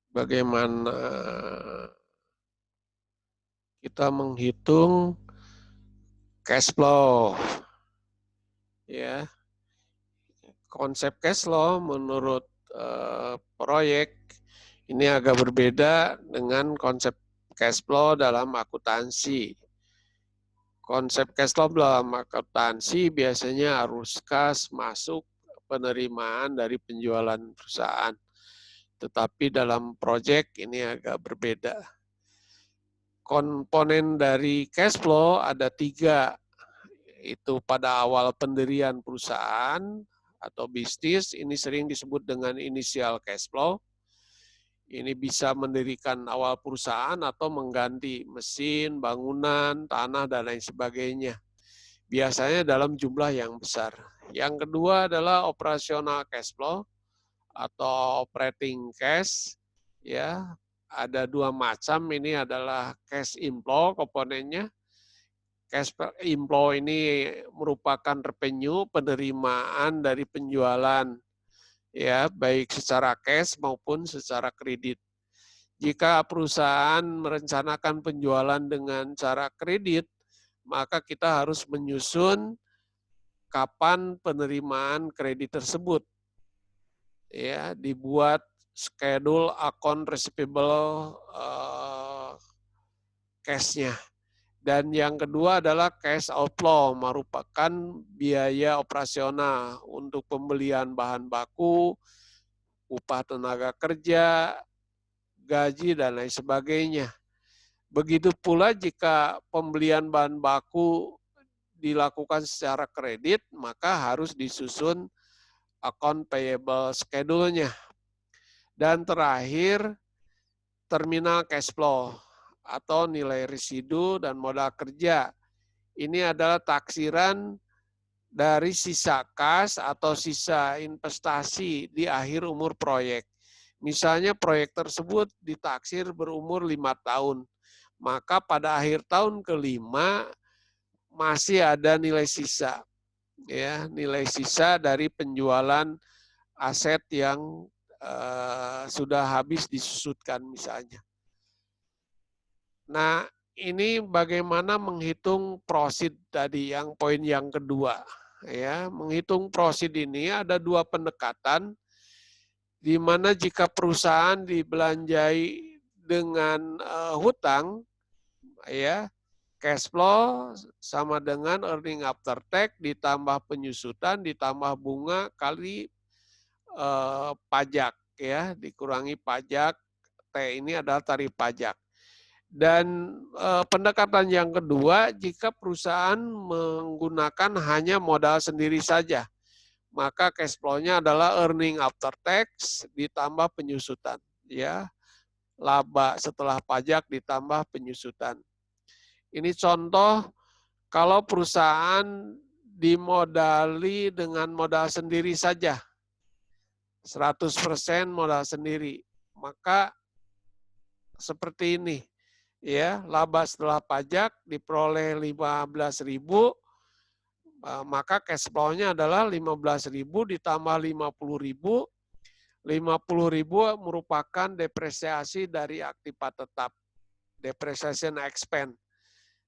bagaimana kita menghitung cash flow. Ya, konsep cash flow menurut proyek ini agak berbeda dengan konsep cash flow dalam akuntansi. Konsep cash flow dalam akuntansi biasanya arus kas masuk penerimaan dari penjualan perusahaan. Tetapi dalam proyek ini agak berbeda. Komponen dari cash flow ada 3, itu pada awal pendirian perusahaan atau bisnis, ini sering disebut dengan initial cash flow. Ini bisa mendirikan awal perusahaan atau mengganti mesin, bangunan, tanah, dan lain sebagainya. Biasanya dalam jumlah yang besar. Yang kedua adalah operasional cash flow atau operating cash. Ya, ada 2 macam. Ini adalah cash inflow komponennya. Cash inflow ini merupakan revenue, penerimaan dari penjualan, ya, baik secara cash maupun secara kredit. Jika perusahaan merencanakan penjualan dengan cara kredit, maka kita harus menyusun kapan penerimaan kredit tersebut. Ya, dibuat schedule account receivable cash-nya. Dan yang kedua adalah cash outflow, merupakan biaya operasional untuk pembelian bahan baku, upah tenaga kerja, gaji, dan lain sebagainya. Begitu pula jika pembelian bahan baku dilakukan secara kredit, maka harus disusun account payable schedule-nya. Dan terakhir, terminal cash flow atau nilai residu dan modal kerja. Ini adalah taksiran dari sisa kas atau sisa investasi di akhir umur proyek. Misalnya proyek tersebut ditaksir berumur 5 tahun, maka pada akhir tahun kelima masih ada nilai sisa. Ya, nilai sisa dari penjualan aset yang sudah habis disusutkan misalnya. Nah, ini bagaimana menghitung prosit tadi, yang poin yang kedua. Ya, menghitung prosit ini ada 2 pendekatan, di mana jika perusahaan dibelanjai dengan hutang, ya, cash flow sama dengan earning after tax ditambah penyusutan ditambah bunga kali pajak, ya, dikurangi pajak. T ini adalah tarif pajak. Dan pendekatan yang kedua, jika perusahaan menggunakan hanya modal sendiri saja, maka cash flow-nya adalah earning after tax ditambah penyusutan, ya, laba setelah pajak ditambah penyusutan. Ini contoh kalau perusahaan dimodali dengan modal sendiri saja, 100% modal sendiri, maka seperti ini. Ya, laba setelah pajak diperoleh 15.000, maka cash flow-nya adalah 15.000 ditambah 50.000. 50.000 merupakan depresiasi dari aktiva tetap, depreciation expense.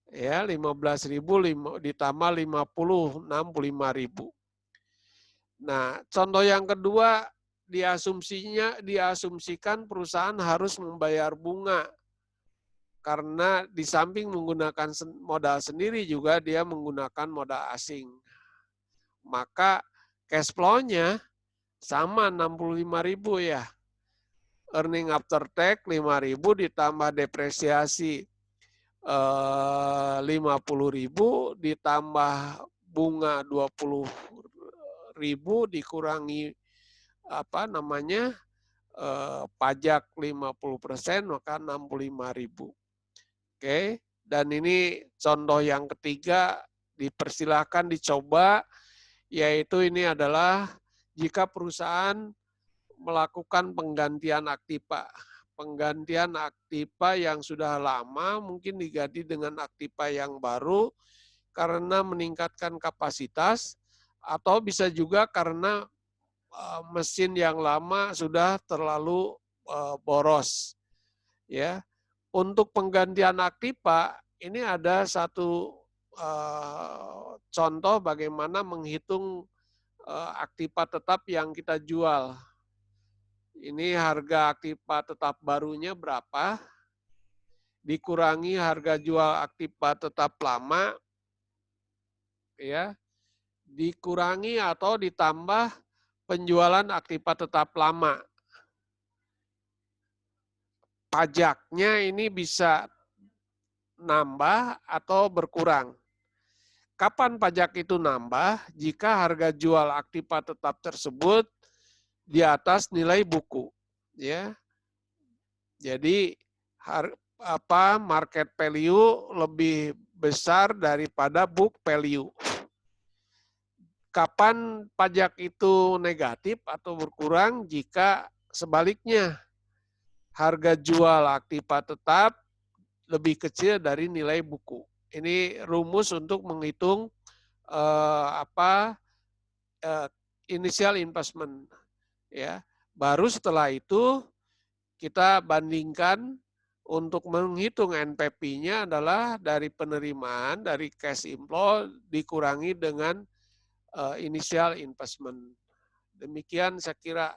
Ya, 15.000 ditambah 50, 65.000. Nah, contoh yang kedua, diasumsikan perusahaan harus membayar bunga. Karena di samping menggunakan modal sendiri juga dia menggunakan modal asing. Maka cash flow-nya sama 65.000 ya. Earning after tax 5.000 ditambah depresiasi 50.000 ditambah bunga 20.000 dikurangi pajak 50%, maka 65.000. Oke, dan ini contoh yang ketiga, dipersilahkan dicoba, yaitu ini adalah jika perusahaan melakukan penggantian aktiva. Penggantian aktiva yang sudah lama mungkin diganti dengan aktiva yang baru karena meningkatkan kapasitas, atau bisa juga karena mesin yang lama sudah terlalu boros. Ya, untuk penggantian aktiva ini ada satu contoh bagaimana menghitung aktiva tetap yang kita jual. Ini harga aktiva tetap barunya berapa, dikurangi harga jual aktiva tetap lama, ya, dikurangi atau ditambah penjualan aktiva tetap lama. Pajaknya ini bisa nambah atau berkurang. Kapan pajak itu nambah? Jika harga jual aktiva tetap tersebut di atas nilai buku, ya. Jadi market value lebih besar daripada book value. Kapan pajak itu negatif atau berkurang? Jika sebaliknya harga jual aktiva tetap lebih kecil dari nilai buku. Ini rumus untuk menghitung initial investment, ya. Baru setelah itu kita bandingkan untuk menghitung NPV-nya adalah dari penerimaan dari cash inflow dikurangi dengan initial investment. Demikian saya kira